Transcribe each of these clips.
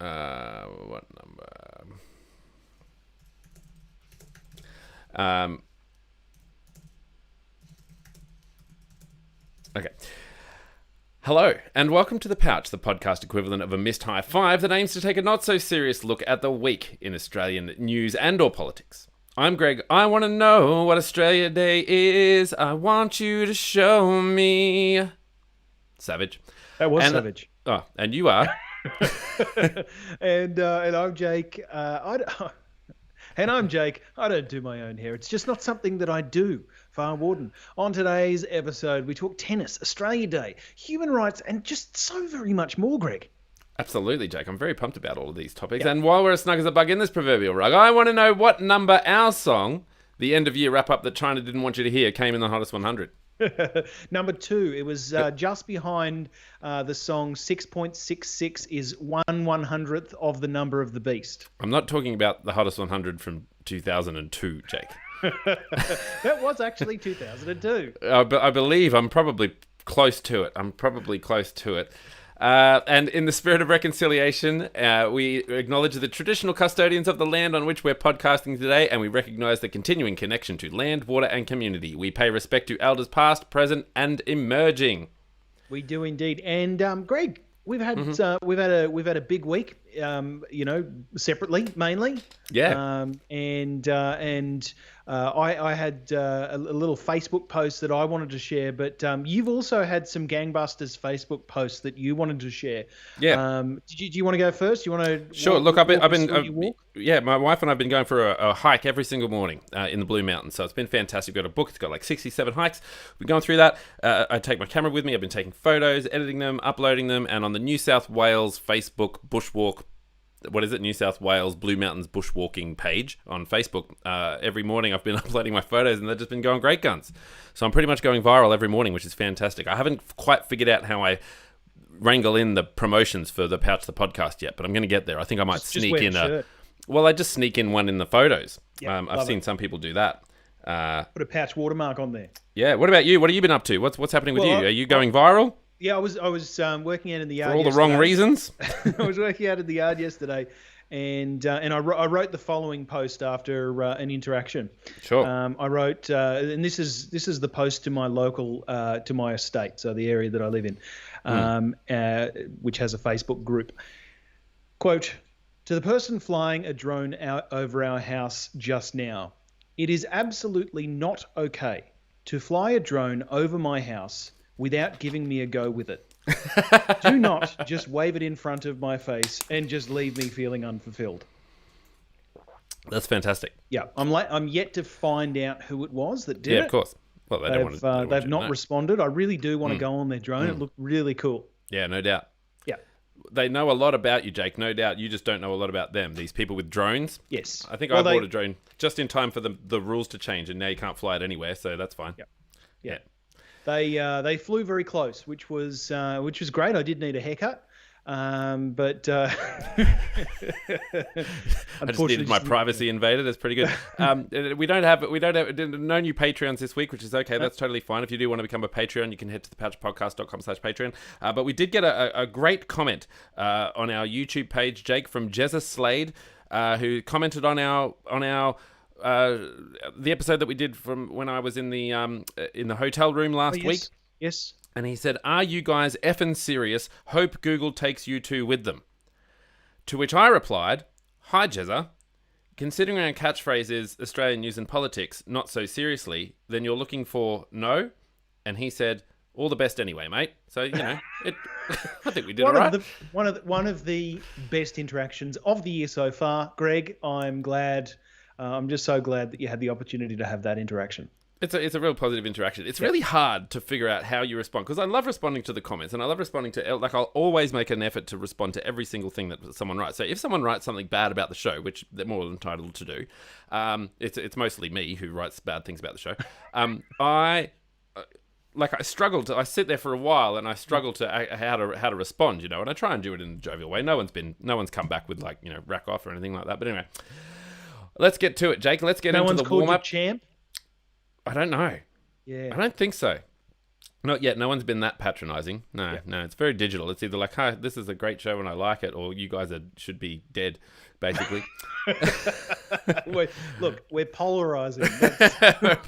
What number? Okay. Hello, and welcome to The Pouch, the podcast equivalent of a missed high five that aims to take a not-so-serious look at the week in Australian news and or politics. I'm Greg. I want to know what Australia Day is. I want you to show me. Savage. That was savage. Oh, and you are. and I'm Jake. And I'm Jake. I don't do my own hair. It's just not something that I do. Far Warden. On today's episode, we talk tennis, Australia Day, human rights, and just so very much more, Greg. Absolutely, Jake. I'm very pumped about all of these topics. Yep. And while we're as snug as a bug in this proverbial rug, I want to know what number our song, the end-of-year wrap-up that China didn't want you to hear, came in the hottest 100. Number 2. It was just behind the song 6.66 is 1/100th of the number of the beast. I'm not talking about the hottest 100 from 2002, Jake. That was actually 2002. But I believe I'm probably close to it. And in the spirit of reconciliation, we acknowledge the traditional custodians of the land on which we're podcasting today, and we recognise the continuing connection to land, water, and community. We pay respect to elders past, present, and emerging. We do indeed. And Greg, we've had a big week. Separately mainly. Yeah. I had a little Facebook post that I wanted to share, but you've also had some gangbusters Facebook posts that you wanted to share. Yeah. Do you want to go first? You want to? Sure. Look, my wife and I've been going for a hike every single morning in the Blue Mountains. So it's been fantastic. We've got a book. It's got like 67 hikes. We've gone through that. I take my camera with me. I've been taking photos, editing them, uploading them, and on the New South Wales Facebook Bushwalk. What is it? New South Wales Blue Mountains Bushwalking page on Facebook. Every morning I've been uploading my photos and they've just been going great guns. So I'm pretty much going viral every morning, which is fantastic. I haven't quite figured out how I wrangle in the promotions for the Pouch the podcast yet, but I'm going to get there. I think I might sneak in I just sneak in one in the photos. Yep, I've seen some people do that. Put a Pouch watermark on there. Yeah. What about you? What have you been up to? What's happening with you? Are you going viral? Yeah, I was working out in the yard for all the wrong reasons. I was working out in the yard yesterday, and I wrote the following post after an interaction. Sure. I wrote, and this is the post to my local, to my estate, so the area that I live in, which has a Facebook group. Quote: to the person flying a drone out over our house just now, it is absolutely not okay to fly a drone over my house without giving me a go with it. Do not just wave it in front of my face and just leave me feeling unfulfilled. That's fantastic. Yeah, I'm yet to find out who it was that did it. Yeah, of course. Well, they've not responded. I really do want to go on their drone. It looked really cool. Yeah, no doubt. Yeah. They know a lot about you, Jake. No doubt. You just don't know a lot about them. These people with drones. Yes. I think I bought a drone just in time for the rules to change, and now you can't fly it anywhere, so that's fine. Yeah. They flew very close, which was great. I did need a haircut, but I just needed my privacy invaded. That's pretty good. We don't have no new Patreons this week, which is okay. That's totally fine. If you do want to become a Patreon, you can head to thepouchpodcast.com/Patreon. But we did get a great comment on our YouTube page, Jake, from Jezza Slade, who commented on our the episode that we did from when I was in the hotel room last week. Yes. And he said, "Are you guys effing serious? Hope Google takes you two with them." To which I replied, "Hi, Jezza. Considering our catchphrase is Australian news and politics, not so seriously, then you're looking for no?" And he said, "All the best anyway, mate." So, I think we did all right. One of the best interactions of the year so far. Greg, I'm glad. I'm just so glad that you had the opportunity to have that interaction. It's a real positive interaction. It's really hard to figure out how you respond, because I love responding to the comments, and I love responding to, I'll always make an effort to respond to every single thing that someone writes. So if someone writes something bad about the show, which they're more than entitled to do, it's mostly me who writes bad things about the show. I sit there for a while and I struggle to how to respond, and I try and do it in a jovial way. No one's come back with rack off or anything like that. But anyway, let's get to it, Jake. Let's get into the warm up. Champ? I don't know. Yeah. I don't think so. Not yet. No one's been that patronising. No, no. It's very digital. It's either like, "Hi, this is a great show and I like it," or "You guys should be dead," basically. Look, we're polarising.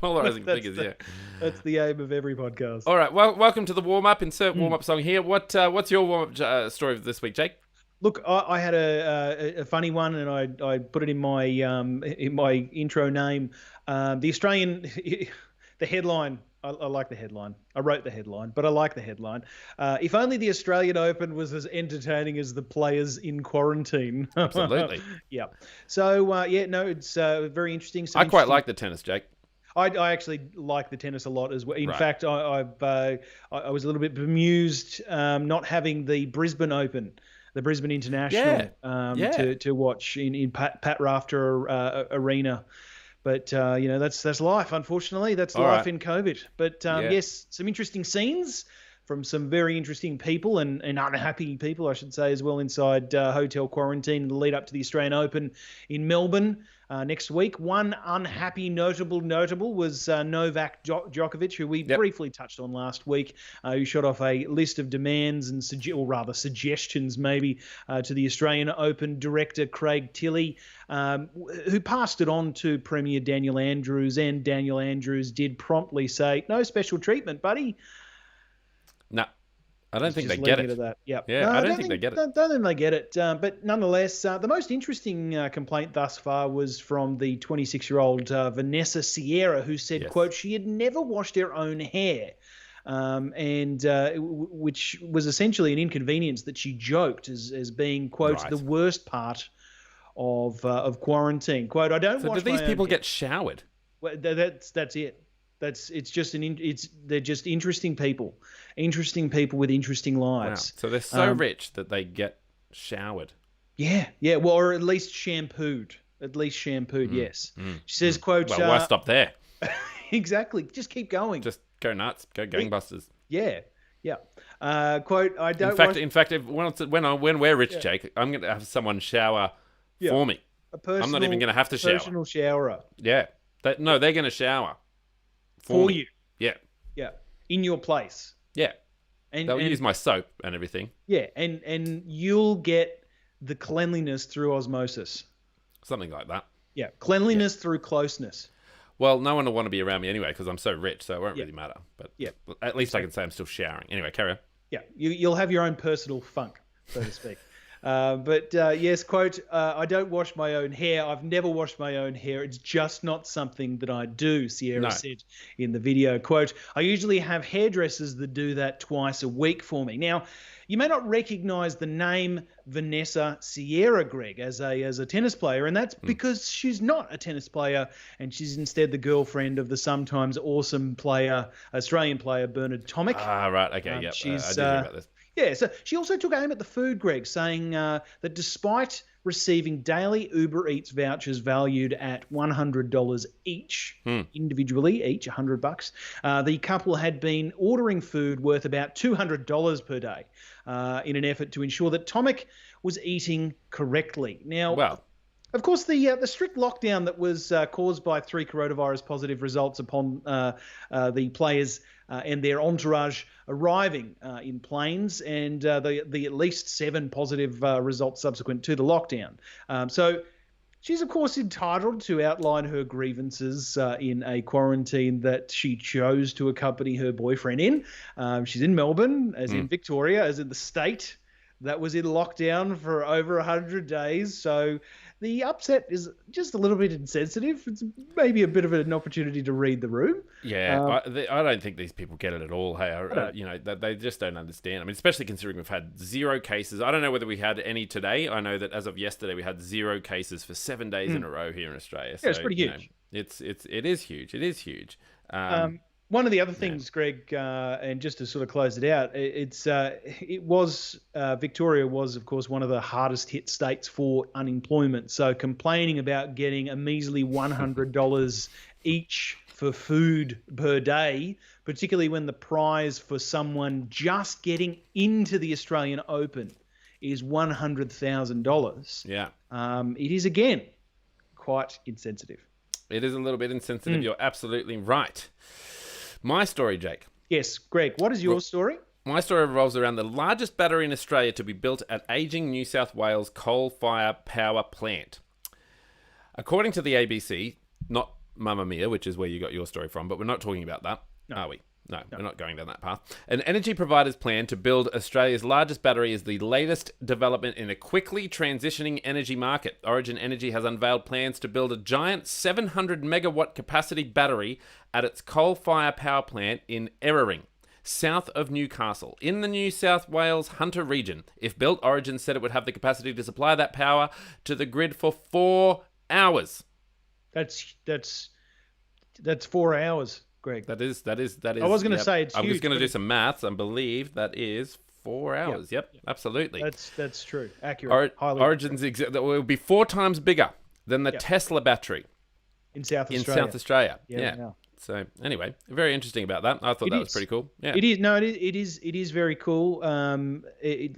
Polarising figures, yeah. That's the aim of every podcast. All right. Well, welcome to the warm-up. Insert warm-up song here. What's your warm-up story of this week, Jake? Look, I had a funny one, and I put it in my intro name. The Australian, the headline. I like the headline. I wrote the headline, but I like the headline. If only the Australian Open was as entertaining as the players in quarantine. Absolutely. Yeah. So it's very interesting. I quite like the tennis, Jake. I actually like the tennis a lot as well. In fact, I was a little bit bemused not having the Brisbane Open, the Brisbane International, to watch in Pat Rafter Arena. But that's life. Unfortunately, that's life in COVID. But yes, some interesting scenes from some very interesting people and unhappy people, I should say, as well, inside hotel quarantine in the lead up to the Australian Open in Melbourne next week. One unhappy notable was Novak Djokovic, who we briefly touched on last week, who shot off a list of demands and suggestions maybe to the Australian Open director Craig Tilley, who passed it on to Premier Daniel Andrews, and Daniel Andrews did promptly say, "No special treatment, buddy." No, I don't think they get it. Yeah, I don't think they get it. Don't think they get it. But nonetheless, the most interesting complaint thus far was from the 26-year-old Vanessa Sierra, who said, quote, she had never washed her own hair. Which was essentially an inconvenience that she joked as being, quote, the worst part of quarantine. Quote, I don't wash my own hair. Do these people get showered? Well, that's it. They're just interesting people with interesting lives. Wow. So they're so rich that they get showered. Yeah. Well, or at least shampooed. Yes. She says, quote. Well, why stop there? Exactly. Just keep going. Just go nuts. Go gangbusters. Yeah. Quote. I don't. In fact, when we're rich, Jake, I'm going to have someone shower for me. I'm not even going to have to shower. Personal showerer. Yeah. They're going to shower. For you. Yeah. In your place. Yeah. And they'll use my soap and everything. Yeah, and you'll get the cleanliness through osmosis. Something like that. Yeah, cleanliness through closeness. Well, no one will want to be around me anyway because I'm so rich, so it won't really matter. But at least I can say I'm still showering. Anyway, carry on. Yeah, you'll have your own personal funk, so to speak. Yes, quote, I don't wash my own hair. I've never washed my own hair. It's just not something that I do, Sierra said in the video. Quote, I usually have hairdressers that do that twice a week for me. Now, you may not recognize the name Vanessa Sierra, Greg, as a tennis player, and that's because she's not a tennis player, and she's instead the girlfriend of the sometimes awesome Australian player, Bernard Tomic. Ah, right. Okay, I did hear about this. Yeah, so she also took aim at the food, Greg, saying that despite receiving daily Uber Eats vouchers valued at $100 each, individually, each $100, the couple had been ordering food worth about $200 per day in an effort to ensure that Tomic was eating correctly. Now, of course, the strict lockdown that was caused by 3 coronavirus positive results upon the players and their entourage arriving in planes, and the at least 7 positive results subsequent to the lockdown. So she's, of course, entitled to outline her grievances in a quarantine that she chose to accompany her boyfriend in. She's in Melbourne, as in Victoria, as in the state that was in lockdown for over 100 days. So the upset is just a little bit insensitive. It's maybe a bit of an opportunity to read the room. Yeah, I don't think these people get it at all. Hey, they just don't understand. I mean, especially considering we've had 0 cases. I don't know whether we had any today. I know that as of yesterday, we had 0 cases for 7 days in a row here in Australia. So, it's pretty huge. It is huge. It is huge. One of the other things, Greg, and just to sort of close it out, Victoria was, of course, one of the hardest hit states for unemployment. So complaining about getting a measly $100 each for food per day, particularly when the prize for someone just getting into the Australian Open is $100,000. Yeah. It is, again, quite insensitive. It is a little bit insensitive. You're absolutely right. My story, Jake. Yes, Greg, what is your story? My story revolves around the largest battery in Australia to be built at aging New South Wales coal-fired power plant. According to the ABC, not Mamma Mia, which is where you got your story from, but we're not talking about that, are we? No, we're not going down that path. An energy provider's plan to build Australia's largest battery is the latest development in a quickly transitioning energy market. Origin Energy has unveiled plans to build a giant 700 megawatt capacity battery at its coal-fired power plant in Erring, south of Newcastle, in the New South Wales Hunter region. If built, Origin said it would have the capacity to supply that power to the grid for 4 hours. That's 4 hours, Greg. That is. I was going to say it's I was huge, going to but do some maths and believe that is 4 hours. Yep, absolutely. That's true. Accurate. Origin's that will be 4 times bigger than the Tesla battery in South Australia. Yeah. So anyway, very interesting about that. I thought that was pretty cool. Yeah. It is. No, it is very cool.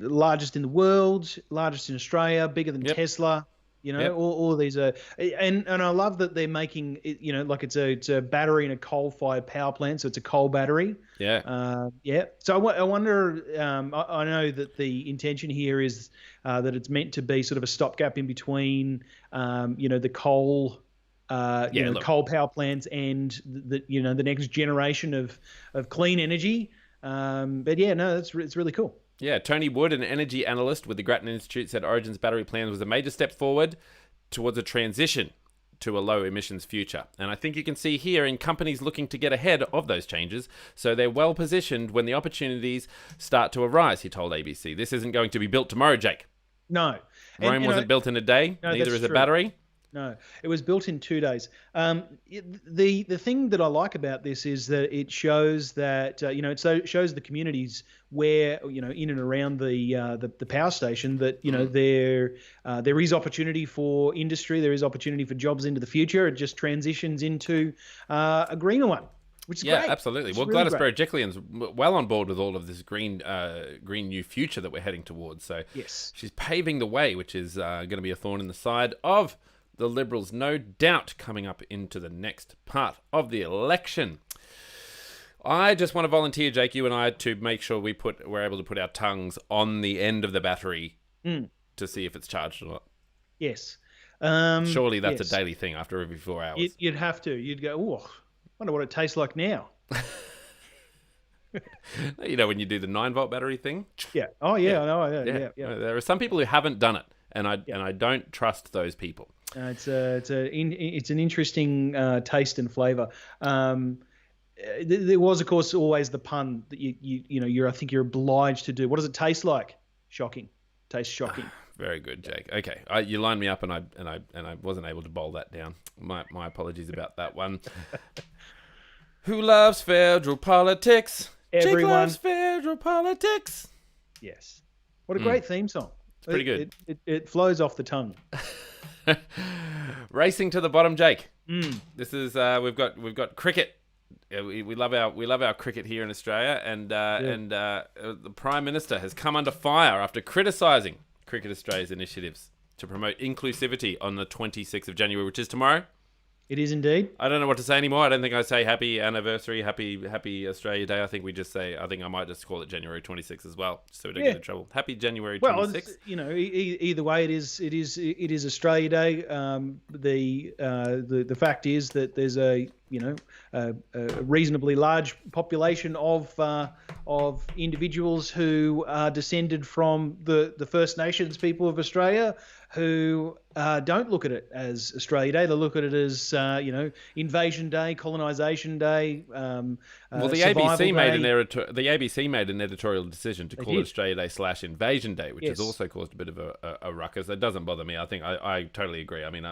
Largest in the world, largest in Australia, bigger than Tesla. You know, all of these are, and I love that they're making it, you know, like it's a battery in a coal-fired power plant, so it's a coal battery. Yeah. So I wonder. I know that the intention here is that it's meant to be sort of a stopgap in between, the coal. Coal power plants and the next generation of clean energy. It's really cool. Yeah, Tony Wood, an energy analyst with the Grattan Institute, said Origin's battery plan was a major step forward towards a transition to a low emissions future. And I think you can see here in companies looking to get ahead of those changes, so they're well positioned when the opportunities start to arise, he told ABC. This isn't going to be built tomorrow, Jake. No. Rome wasn't built in a day, neither is a battery. No, it was built in 2 days. The thing that I like about this is that it shows that it shows the communities where in and around the power station that there is opportunity for industry, there is opportunity for jobs into the future. It just transitions into a greener one. Which is great. Absolutely. Well, really Gladys Berejiklian's well on board with all of this green new future that we're heading towards. So she's paving the way, which is going to be a thorn in the side of the Liberals, no doubt, coming up into the next part of the election. I just want to volunteer, Jake, you and I, to make sure we're able to put our tongues on the end of the battery to see if it's charged or not. Yes. Surely that's a daily thing after every 4 hours. You'd have to. You'd go, oh, I wonder what it tastes like now. When you do the 9-volt battery thing. Yeah. Oh, yeah. I know. Yeah. There are some people who haven't done it, and I don't trust those people. It's an interesting taste and flavour. There was, of course, always the pun that I think you're obliged to do. What does it taste like? Shocking. Tastes shocking. Very good, Jake. Okay, you lined me up, and I wasn't able to bowl that down. My apologies about that one. Who loves federal politics? Everyone. Jake loves federal politics. Yes. What a great theme song. It's pretty good. It flows off the tongue. Racing to the bottom, Jake. This is we've got cricket. We love our cricket here in Australia, and the Prime Minister has come under fire after criticising Cricket Australia's initiatives to promote inclusivity on the 26th of January, which is tomorrow. It is indeed. I don't know what to say anymore. I don't think I say happy anniversary, happy Australia Day. I think I might just call it January 26th as well, so we don't get in trouble. Happy January 26th. Well, either way, it is Australia Day. The fact is that there's a reasonably large population of individuals who are descended from the First Nations people of Australia who don't look at it as Australia Day. They look at it as Invasion Day, Colonisation Day. Well, the ABC made an editorial decision to call it Australia Day / Invasion Day, which has also caused a bit of a ruckus. That doesn't bother me. I think I totally agree. I mean,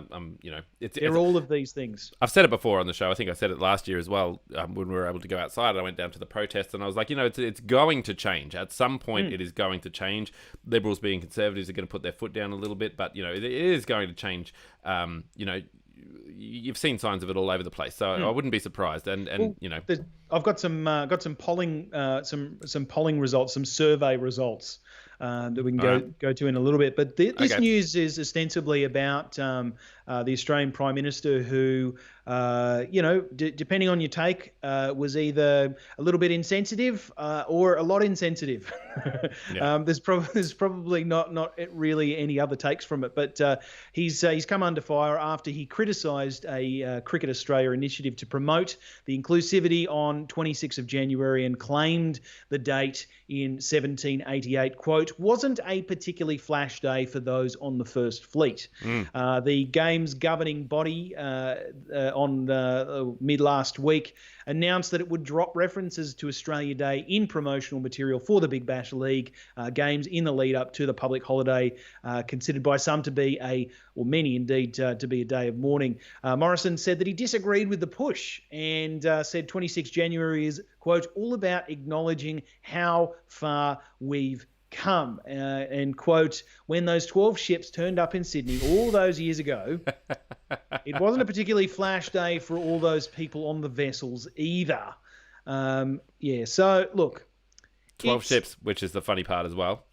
it's all of these things. I've said it before on the show. I think I said it last year as well when we were able to go outside. I went down to the protests and I was like, it's going to change. At some point, it is going to change. Liberals being conservatives are going to put their foot down a little bit, but it is going to change. You've seen signs of it all over the place, so I wouldn't be surprised. And I've got some polling some polling results, some survey results that we can go to in a little bit. But this news is ostensibly about the Australian Prime Minister who, depending on your take, was either a little bit insensitive or a lot insensitive. Yeah. There's probably not really any other takes from it, but he's come under fire after he criticised a Cricket Australia initiative to promote the inclusivity on 26th of January and claimed the date in 1788, quote, wasn't a particularly flash day for those on the First Fleet. The game's governing body on mid last week announced that it would drop references to Australia Day in promotional material for the Big Bash League games in the lead up to the public holiday, considered by some to be many indeed, to be a day of mourning. Morrison said that he disagreed with the push and said 26 January is, quote, all about acknowledging how far we've come. And, quote, when those 12 ships turned up in Sydney all those years ago, it wasn't a particularly flash day for all those people on the vessels either. So, look. 12 ships, which is the funny part as well.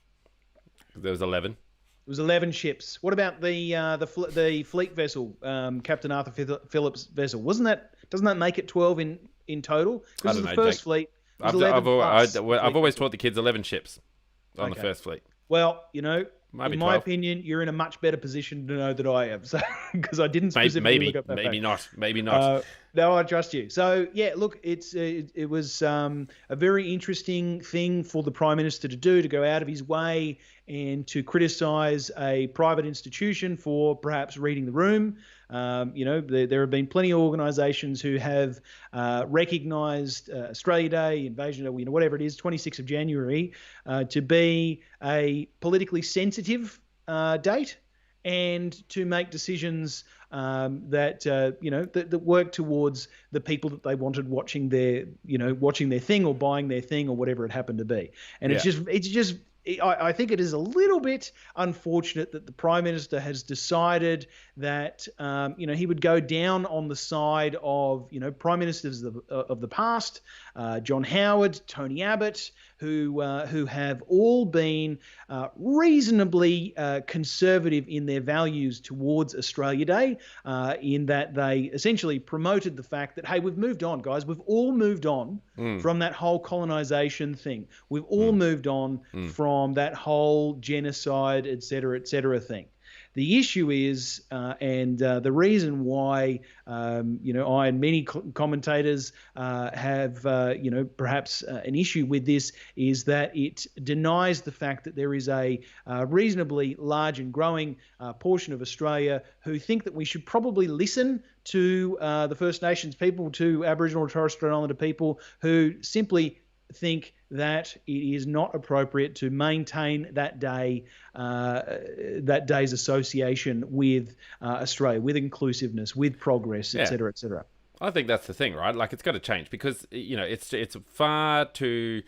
There was 11. It was 11 ships. What about the fleet vessel, Captain Arthur Phillips' vessel? Doesn't that make it 12 in total? Because the first fleet was 11 plus. I've always taught the kids 11 ships on the First Fleet. Well, in my opinion, you're in a much better position to know that I am. So, because I didn't specifically look up that fact. Maybe not. No, I trust you. So, yeah, look, it was a very interesting thing for the Prime Minister to do, to go out of his way and to criticise a private institution for perhaps reading the room. There have been plenty of organisations who have recognised Australia Day, Invasion Day, whatever it is, 26th of January, to be a politically sensitive date, and to make decisions that work towards the people that they wanted watching their thing or buying their thing or whatever it happened to be. And I think it is a little bit unfortunate that the Prime Minister has decided that he would go down on the side of Prime Ministers of the past, John Howard, Tony Abbott, who have all been reasonably conservative in their values towards Australia Day, in that they essentially promoted the fact that, hey, we've moved on, guys. We've all moved on from that whole colonisation thing. We've all moved on from that whole genocide, et cetera thing. The issue is, and the reason why, I and many commentators have, perhaps an issue with this, is that it denies the fact that there is a reasonably large and growing portion of Australia who think that we should probably listen to the First Nations people, to Aboriginal and Torres Strait Islander people, who simply think that it is not appropriate to maintain that day's association with Australia, with inclusiveness, with progress, et cetera, et cetera. I think that's the thing, right? Like, it's got to change because it's far too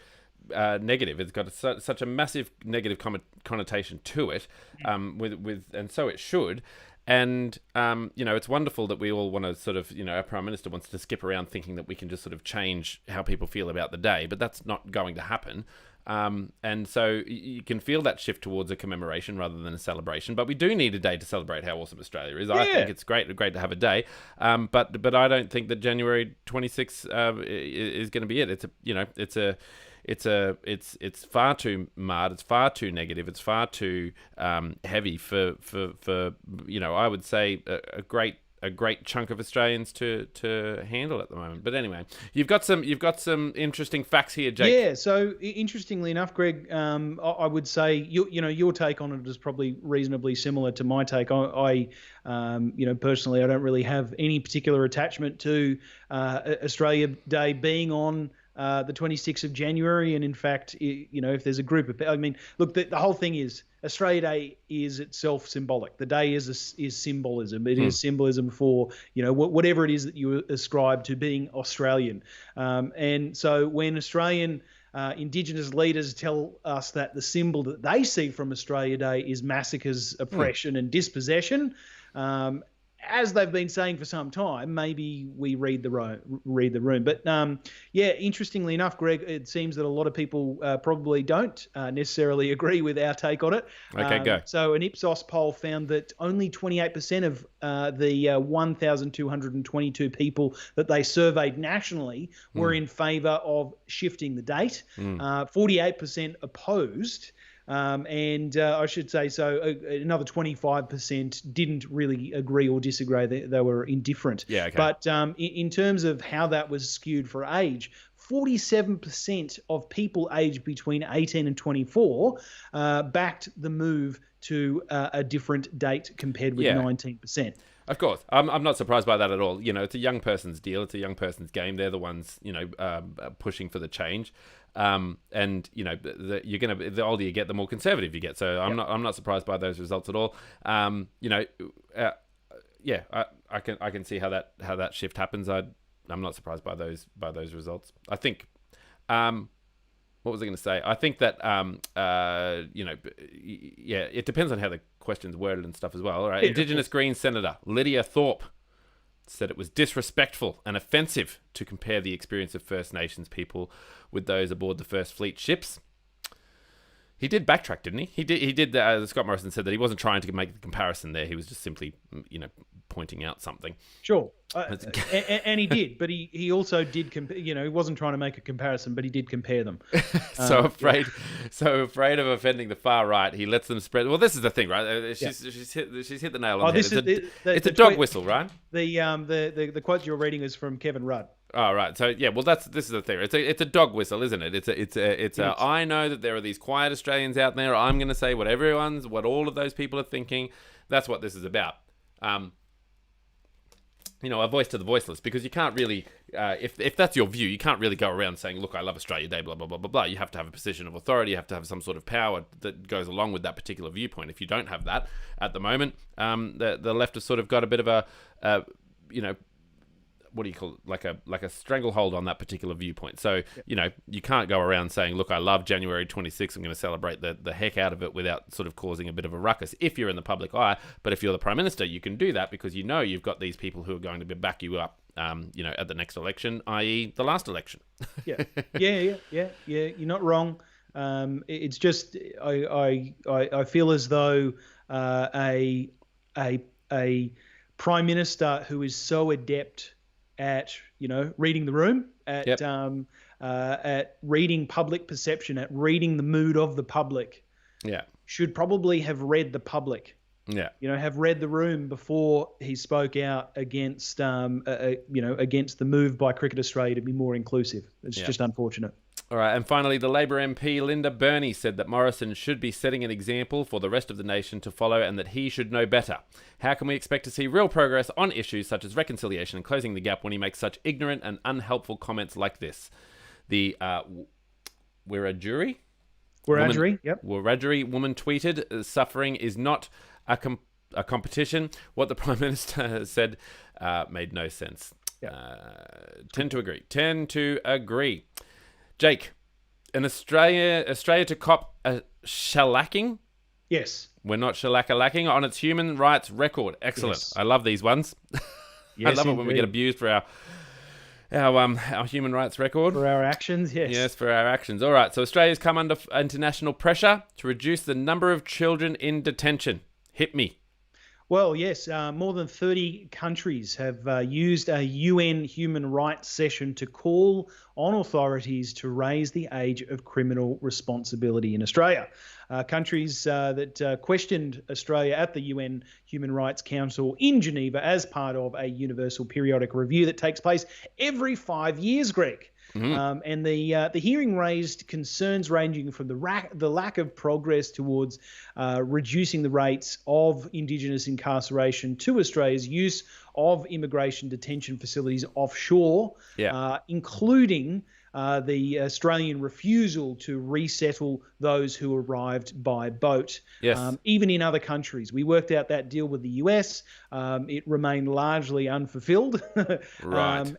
negative. It's got such a massive negative connotation to it, and so it should. And, it's wonderful that we all want to sort of, our Prime Minister wants to skip around thinking that we can just sort of change how people feel about the day, but that's not going to happen. And so you can feel that shift towards a commemoration rather than a celebration, but we do need a day to celebrate how awesome Australia is. Yeah. I think it's great to have a day. But I don't think that January 26th is going to be it. It's far too marred. It's far too negative. It's far too heavy for I would say a great chunk of Australians to handle at the moment. But anyway, you've got some interesting facts here, Jake. Yeah. So interestingly enough, Greg, I would say your take on it is probably reasonably similar to my take. I personally, I don't really have any particular attachment to Australia Day being on the 26th of January. And in fact, if there's a group of, look, the whole thing is Australia Day is itself symbolic. The day is symbolism. It is symbolism for, whatever it is that you ascribe to being Australian. And so when Australian Indigenous leaders tell us that the symbol that they see from Australia Day is massacres, oppression and dispossession, as they've been saying for some time, maybe we read the room. But yeah, interestingly enough, Greg, it seems that a lot of people probably don't necessarily agree with our take on it. Okay, go. So an Ipsos poll found that only 28% of the 1,222 people that they surveyed nationally were in favour of shifting the date. 48% opposed. And I should say, so another 25% didn't really agree or disagree. They were indifferent. Yeah, okay. But in terms of how that was skewed for age, 47% of people aged between 18 and 24 backed the move to a different date compared with 19%. Of course. I'm not surprised by that at all. It's a young person's deal. It's a young person's game. They're the ones, pushing for the change. And you're going to, the older you get, the more conservative you get. So I'm not surprised by those results at all. I can see how that shift happens. I'm not surprised by those results. I think, what was I going to say? I think that, it depends on how the question's worded and stuff as well. All right. Indigenous Greens Senator Lydia Thorpe said it was disrespectful and offensive to compare the experience of First Nations people with those aboard the First Fleet ships. He did backtrack, didn't he? He did. Scott Morrison said that he wasn't trying to make the comparison there. He was just simply, pointing out something. Sure, and he did, but he also did compare. He wasn't trying to make a comparison, but he did compare them. So afraid of offending the far right, he lets them spread. Well, this is the thing, right? She's hit the nail on the head. It's a dog whistle, right? The quote you're reading is from Kevin Rudd. Oh, right. So yeah, well, this is the thing. It's a dog whistle, isn't it? It's I know that there are these quiet Australians out there. I'm going to say what all of those people are thinking. That's what this is about. A voice to the voiceless, because you can't really, if that's your view, you can't really go around saying, look, I love Australia Day, blah, blah, blah, blah, blah. You have to have a position of authority. You have to have some sort of power that goes along with that particular viewpoint. If you don't have that at the moment, the left has sort of got a bit of a, what do you call it? Like a stranglehold on that particular viewpoint. So, you can't go around saying, look, I love January 26th. I'm going to celebrate the heck out of it without sort of causing a bit of a ruckus if you're in the public eye. But if you're the Prime Minister, you can do that because you've got these people who are going to back you up, at the next election, i.e. the last election. Yeah. You're not wrong. It's just, I feel as though a Prime Minister who is so adept at reading the room, at reading public perception, at reading the mood of the public, should probably have read the public. Have read the room before he spoke out against against the move by Cricket Australia to be more inclusive. It's just unfortunate. All right, and finally, the Labor MP Linda Burney said that Morrison should be setting an example for the rest of the nation to follow and that he should know better. How can we expect to see real progress on issues such as reconciliation and closing the gap when he makes such ignorant and unhelpful comments like this? The Wiradjuri? Yep. Wiradjuri woman tweeted, suffering is not a competition. What the Prime Minister said made no sense. Tend to agree. Jake, in Australia to cop a shellacking? Yes. We're not shellacking on its human rights record. Excellent. Yes. I love these ones. Yes, I love it when we get abused for our human rights record. For our actions, yes. Yes, for our actions. All right, so Australia's come under international pressure to reduce the number of children in detention. Hit me. Well, yes, more than 30 countries have used a UN human rights session to call on authorities to raise the age of criminal responsibility in Australia. Countries that questioned Australia at the UN Human Rights Council in Geneva as part of a universal periodic review that takes place every 5 years, Greg. Mm-hmm. And the hearing raised concerns ranging from the lack of progress towards reducing the rates of Indigenous incarceration to Australia's use of immigration detention facilities offshore, including the Australian refusal to resettle those who arrived by boat. Yes. Even in other countries. We worked out that deal with the US. It remained largely unfulfilled. Right.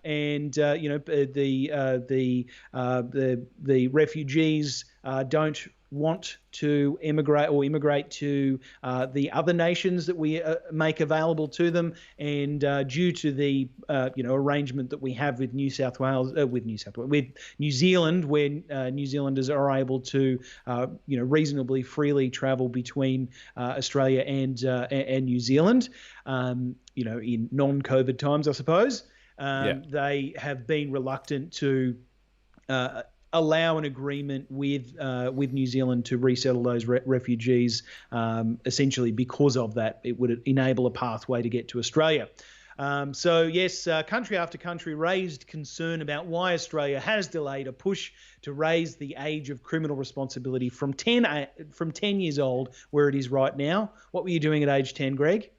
The refugees don't want to immigrate to the other nations that we make available to them, and due to the arrangement that we have with New Zealand, where New Zealanders are able to reasonably freely travel between Australia and New Zealand, in non-COVID times, I suppose. They have been reluctant to allow an agreement with New Zealand to resettle those refugees, essentially because of that. It would enable a pathway to get to Australia. So yes, country after country raised concern about why Australia has delayed a push to raise the age of criminal responsibility from 10 years old, where it is right now. What were you doing at age 10, Greg?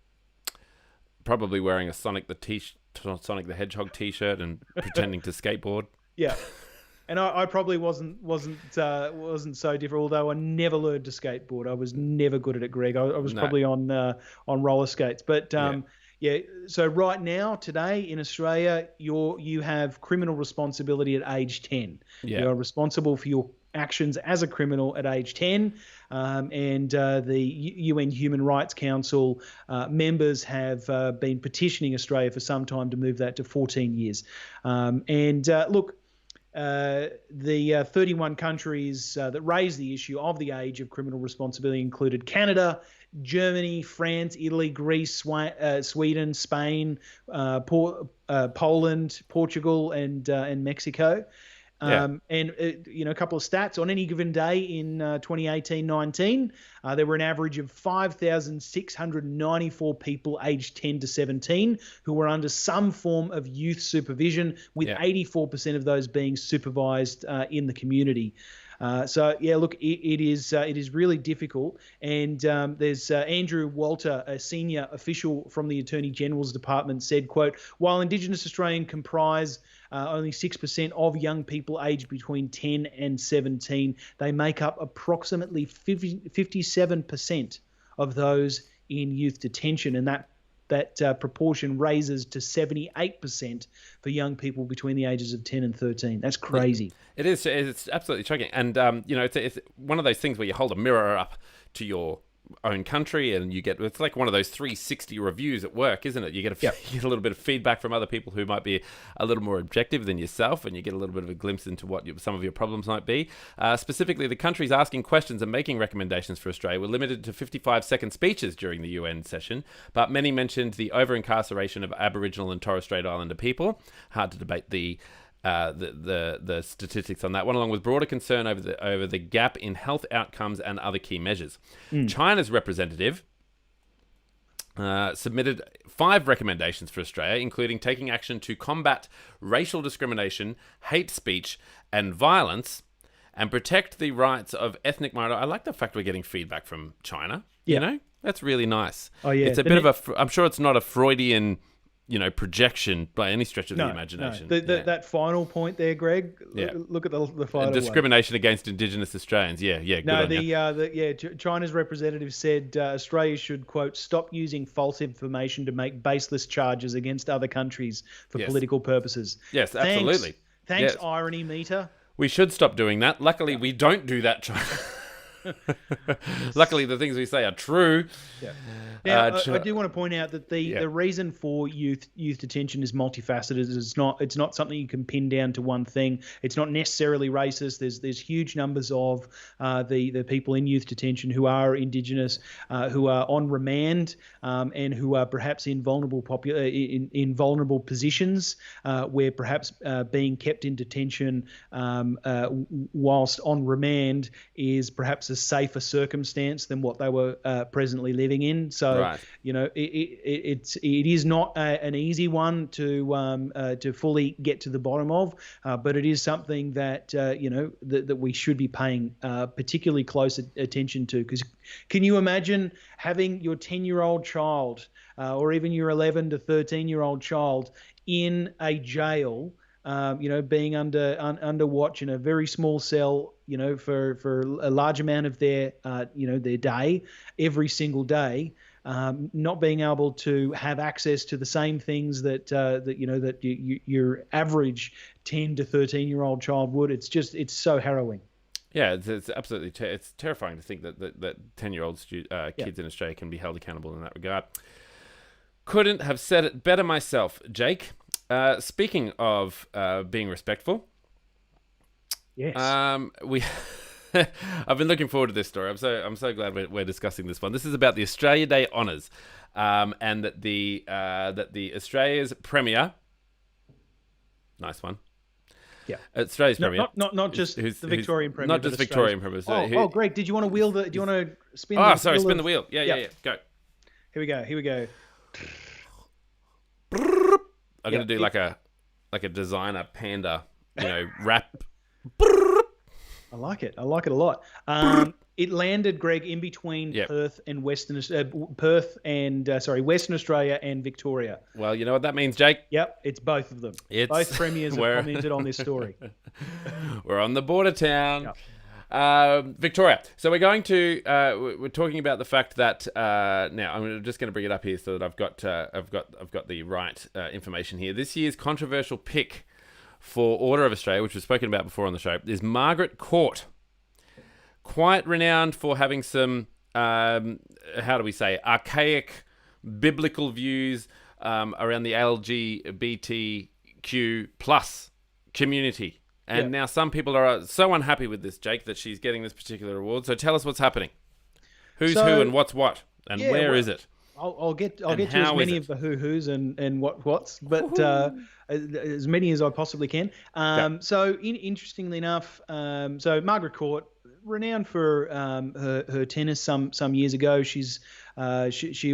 Probably wearing a Sonic the Hedgehog t-shirt and pretending to skateboard. Yeah. And I probably wasn't so different, although I never learned to skateboard. I was never good at it, Greg. I was probably on roller skates. But so right now, today in Australia, you have criminal responsibility at age 10. Yeah. You're responsible for your actions as a criminal at age 10. And the UN Human Rights Council members have been petitioning Australia for some time to move that to 14 years. Look, the 31 countries that raised the issue of the age of criminal responsibility included Canada, Germany, France, Italy, Greece, Sweden, Spain, Poland, Portugal, and Mexico. And a couple of stats. On any given day in 2018-19, there were an average of 5,694 people aged 10 to 17 who were under some form of youth supervision, with 84% of those being supervised in the community. Look, it is really difficult. And there's Andrew Walter, a senior official from the Attorney General's Department, said, quote, "While Indigenous Australians comprise only 6% of young people aged between 10 and 17, they make up approximately 57% of those in youth detention." And that proportion raises to 78% for young people between the ages of 10 and 13. That's crazy. It is. It's absolutely shocking. And, it's one of those things where you hold a mirror up to your own country and it's like one of those 360 reviews at work, isn't it? You get a little bit of feedback from other people who might be a little more objective than yourself, and you get a little bit of a glimpse into what some of your problems might be. Specifically, the countries asking questions and making recommendations for Australia were limited to 55-second speeches during the UN session, but many mentioned the over-incarceration of Aboriginal and Torres Strait Islander people. Hard to debate the statistics on that one, along with broader concern over the gap in health outcomes and other key measures. China's representative submitted 5 recommendations for Australia, including taking action to combat racial discrimination, hate speech, and violence, and protect the rights of ethnic minorities. I like the fact we're getting feedback from China. Yeah. That's really nice. Oh yeah, it's a bit of I'm sure it's not a Freudian projection by any stretch of the imagination. No. That final point there, Greg. Look at the final discrimination against Indigenous Australians. China's representative said Australia should, quote, "stop using false information to make baseless charges against other countries for political purposes." Yes, absolutely. Thanks, Irony Meter. We should stop doing that. Luckily, we don't do that, China. Luckily, the things we say are true. Yeah. Now, I do want to point out that the reason for youth detention is multifaceted. It's not something you can pin down to one thing. It's not necessarily racist. There's huge numbers of the people in youth detention who are Indigenous, who are on remand, and who are perhaps in vulnerable positions, where perhaps being kept in detention whilst on remand is perhaps a safer circumstance than what they were presently living in. So, it is not an easy one to fully get to the bottom of, but it is something that that we should be paying particularly close attention to. Because can you imagine having your 10-year-old child or even your 11 to 13-year-old child in a jail? Being under watch in a very small cell, for a large amount of their day, every single day, not being able to have access to the same things that your average 10 to 13-year-old child would. It's so harrowing. Yeah, it's absolutely it's terrifying to think that 10-year-old kids in Australia can be held accountable in that regard. Couldn't have said it better myself, Jake. Speaking of being respectful, yes, we I've been looking forward to this story. I'm so glad we're discussing this one. This is about the Australia Day honours, and that the Australia's Premier, nice one. Yeah, Australia's Premier, not just the Victorian Premier, not just Victorian Premier. Oh, Greg, did you want to wheel the? Do you want to spin? Oh, sorry, spin the wheel. Yeah. Go. Here we go. I'm gonna do like a designer panda, rap. I like it a lot. It landed, Greg, in between Perth and Western Australia and Victoria. Well, you know what that means, Jake? Yep, it's both of them. Both premiers have commented on this story. We're on the border town. Yep. Victoria. So we're going to we're talking about the fact that now I'm just going to bring it up here so that I've got the right information here. This year's controversial pick for Order of Australia, which we've spoken about before on the show, is Margaret Court. Quite renowned for having some, how do we say, archaic biblical views around the LGBTQ plus community. And now some people are so unhappy with this, Jake, that she's getting this particular award. So tell us what's happening. Who's who and what's what, and where is it? I'll get to as many of the who's and what's, but as many as I possibly can. So interestingly enough, so Margaret Court, renowned for her tennis some years ago. She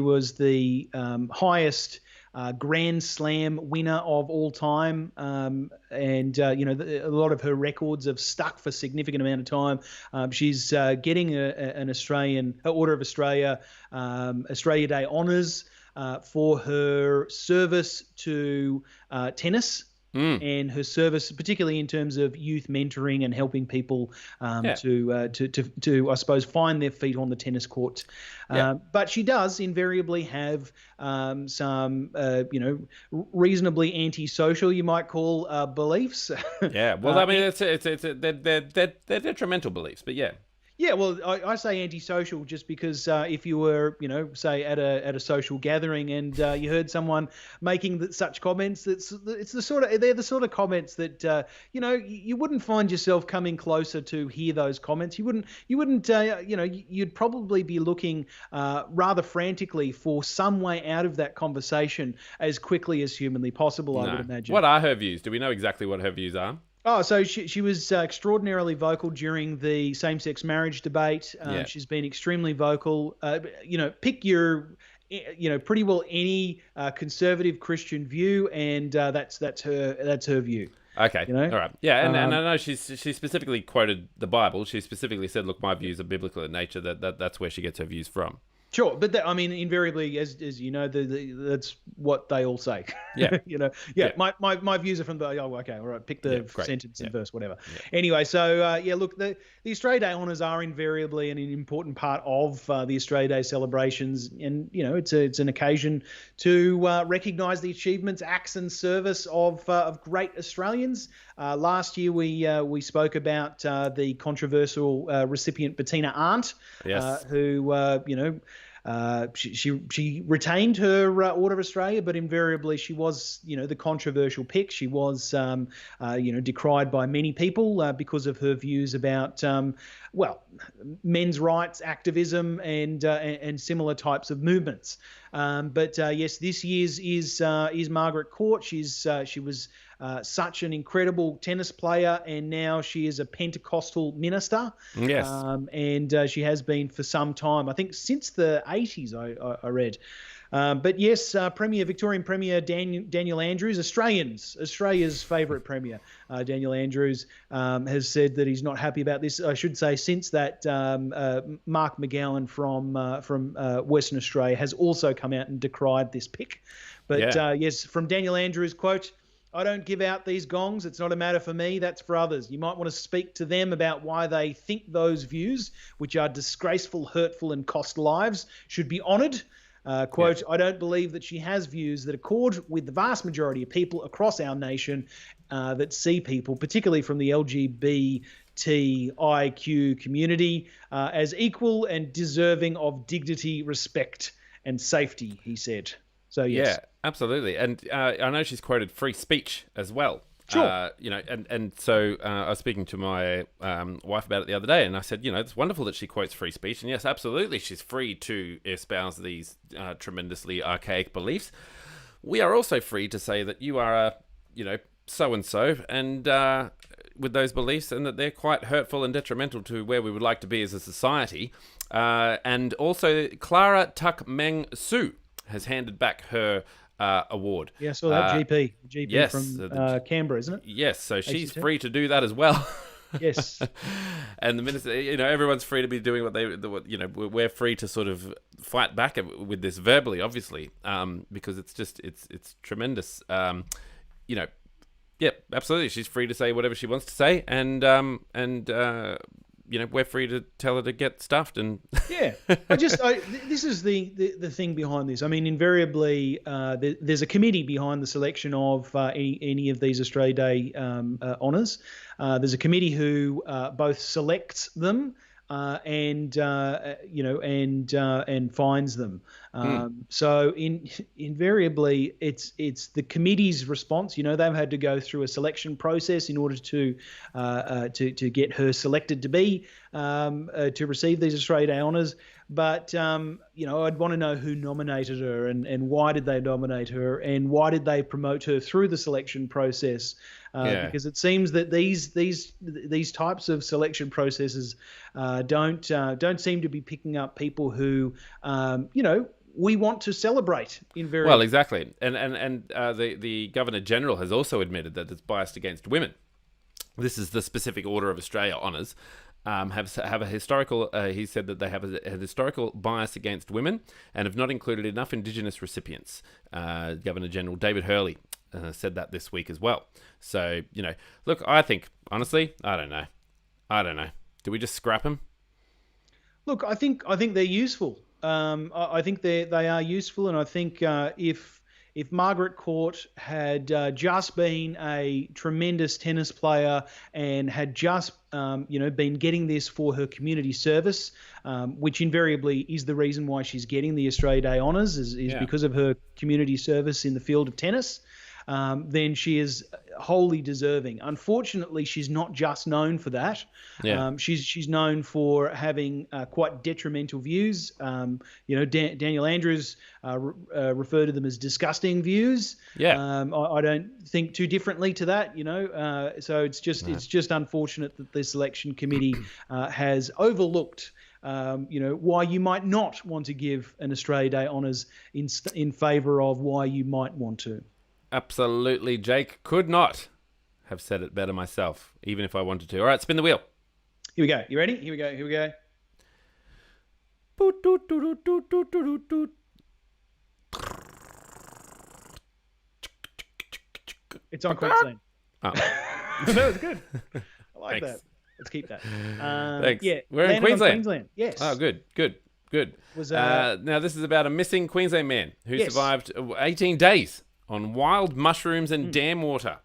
was the highest Grand Slam winner of all time, and a lot of her records have stuck for a significant amount of time. She's getting an Australian Order of Australia Australia Day honours for her service to tennis. And her service, particularly in terms of youth mentoring and helping people to I suppose find their feet on the tennis court. But she does invariably have some reasonably antisocial, you might call, beliefs. Yeah, well, I mean, they're detrimental beliefs, but yeah. Yeah, well, I say antisocial just because if you were, say at a social gathering and you heard someone making such comments, they're the sort of comments that you wouldn't find yourself coming closer to hear those comments. You'd probably be looking rather frantically for some way out of that conversation as quickly as humanly possible. I would imagine. What are her views? Do we know exactly what her views are? Oh, so she was extraordinarily vocal during the same-sex marriage debate. She's been extremely vocal. Pick your, pretty well any conservative Christian view, and that's her view. Okay. All right. Yeah, and I know she specifically quoted the Bible. She specifically said, "Look, my views are biblical in nature." That's where she gets her views from. Sure, but invariably, as you know, that's what they all say. Yeah, My views are from the. Oh, okay, all right. Pick the sentence and verse, whatever. Yeah. Anyway, so look, the Australia Day honours are invariably an important part of the Australia Day celebrations, and it's an occasion to recognise the achievements, acts, and service of great Australians. Last year we spoke about the controversial recipient Bettina Arndt, who she retained her Order of Australia, but invariably she was the controversial pick. She was decried by many people because of her views about men's rights activism and similar types of movements. But yes, this year's is Margaret Court. She was such an incredible tennis player, and now she is a Pentecostal minister. Yes, and she has been for some time. I think since the 80s. I read. But yes, Victorian Premier Daniel Andrews, Australia's favourite Premier, Daniel Andrews, has said that he's not happy about this. I should say since that Mark McGowan from Western Australia has also come out and decried this pick. But yes, from Daniel Andrews, quote, "I don't give out these gongs. It's not a matter for me. That's for others. You might want to speak to them about why they think those views, which are disgraceful, hurtful, and cost lives, should be honoured." Quote, "I don't believe that she has views that accord with the vast majority of people across our nation that see people, particularly from the LGBTIQ community as equal and deserving of dignity, respect, and safety, he said. So, yes. Yeah, absolutely. And I know she's quoted free speech as well. Sure. So I was speaking to my wife about it the other day, and I said, it's wonderful that she quotes free speech. And yes, absolutely, she's free to espouse these tremendously archaic beliefs. We are also free to say that you are so-and-so, and with those beliefs, and that they're quite hurtful and detrimental to where we would like to be as a society. And also, Clara Tuck Meng Soo has handed back her award. Yeah, I saw that. GP yes, from Canberra, isn't it? Yes, so she's free to do that as well. Yes. And the minister, everyone's free to be doing we're free to sort of fight back with this verbally, obviously, because it's tremendous. Yeah, absolutely. She's free to say whatever she wants to say, and we're free to tell her to get stuffed. And yeah, this is the thing behind this. I mean, invariably, there's a committee behind the selection of any of these Australia Day honours. There's a committee who both selects them and finds them. So invariably, it's the committee's response. They've had to go through a selection process in order to get her selected to be to receive these Australia Day honours. But I'd want to know who nominated her and why did they nominate her and why did they promote her through the selection process. Because it seems that these types of selection processes don't seem to be picking up people who we want to celebrate in very well, exactly. And the Governor General has also admitted that it's biased against women. This is the specific Order of Australia honours. Have a historical. He said that they have a historical bias against women and have not included enough Indigenous recipients. Governor General David Hurley said that this week as well. So look, I think honestly, I don't know. Do we just scrap them? Look, I think they're useful. I think they are useful, and I think if Margaret Court had just been a tremendous tennis player and had just been getting this for her community service, which invariably is the reason why she's getting the Australia Day honours, is because of her community service in the field of tennis, then she is wholly deserving. Unfortunately, she's not just known for that. Yeah. She's known for having quite detrimental views. Daniel Andrews referred to them as disgusting views. Yeah. I don't think too differently to that. So it's just unfortunate that the selection committee has overlooked why you might not want to give an Australia Day honours in favour of why you might want to. Absolutely, Jake. Could not have said it better myself, even if I wanted to. All right, spin the wheel. Here we go. You ready? Here we go. It's on Queensland. Oh. That was good. I like that. Let's keep that. Thanks. Yeah, we're in Queensland. Yes. Oh, good. Now, this is about a missing Queensland man who survived 18 days on wild mushrooms and dam water.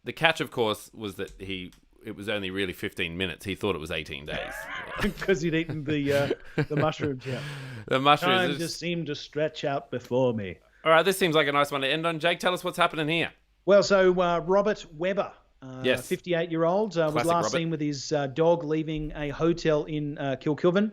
The catch, of course, was that it was only really 15 minutes. He thought it was 18 days. Because he'd eaten the mushrooms, yeah. The mushrooms. Time just seemed to stretch out before me. All right, this seems like a nice one to end on. Jake, tell us what's happening here. Well, so Robert Webber, 58-year-old, was last seen with his dog leaving a hotel in Kilcurvan,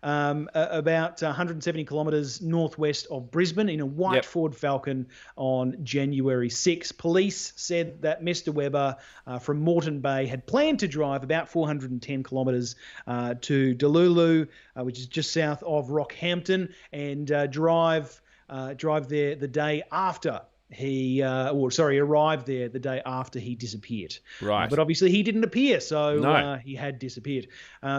about 170 kilometres northwest of Brisbane in a white Ford Falcon on January 6. Police said that Mr. Webber from Moreton Bay had planned to drive about 410 kilometres to Delulu, which is just south of Rockhampton, and drive there the day after arrived there the day after he disappeared. Right. But obviously he didn't appear, so he had disappeared.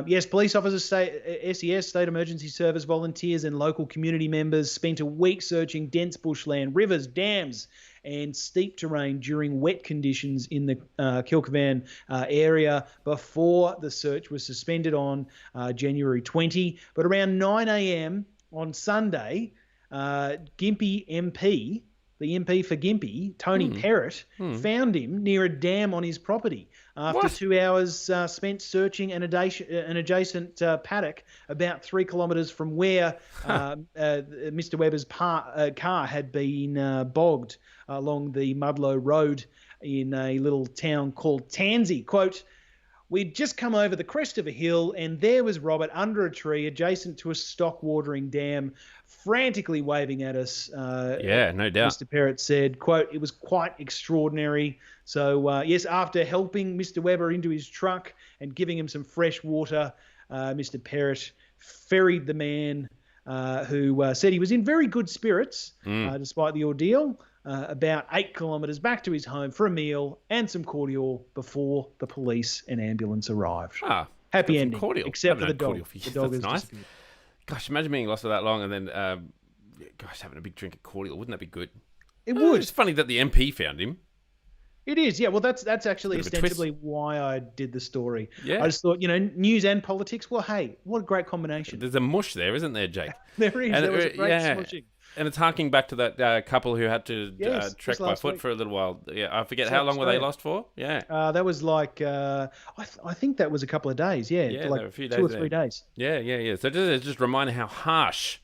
Yes, police officers, SES, State Emergency Service volunteers and local community members spent a week searching dense bushland, rivers, dams and steep terrain during wet conditions in the Kilcurvan area before the search was suspended on January 20. But around 9 a.m. on Sunday, Gympie MP, the MP for Gympie, Tony Perrott, found him near a dam on his property. After What? 2 hours spent searching an adjacent paddock about 3 kilometres from where Mr. Webber's car had been bogged along the Mudlow Road in a little town called Tansey. Quote, "We'd just come over the crest of a hill, and there was Robert under a tree adjacent to a stock watering dam, frantically waving at us." Yeah, no doubt. Mr. Perrott said, quote, "It was quite extraordinary." So, yes, after helping Mr. Webber into his truck and giving him some fresh water, Mr. Perrott ferried the man who said he was in very good spirits despite the ordeal, about 8 kilometres back to his home for a meal and some cordial before the police and ambulance arrived. Happy ending, cordial. except for the dog. For The dog That's has nice. disappeared. Gosh, imagine being lost for that long and then, having a big drink of cordial. Wouldn't that be good? It would. It's funny that the MP found him. It is, yeah. Well, that's actually Bit of a ostensibly why I did the story. Yeah. I just thought, news and politics. Well, hey, what a great combination. There's a mush there, isn't there, Jake? There is. There was a great smushing. And it's harking back to that couple who had to Yes, trek just by last foot week. for a little while. Yeah, I forget South how long were they Australia. lost for. Yeah, That was like, I think that was a couple of days. Yeah, Yeah, like there were a few 2 days or 3 there. days. yeah. So just remind how harsh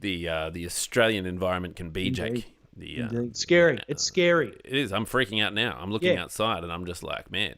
the Australian environment can be, Indeed. Jake. Indeed. Scary. It's scary. It is. I'm freaking out now. I'm looking Yeah. outside and I'm just like, man,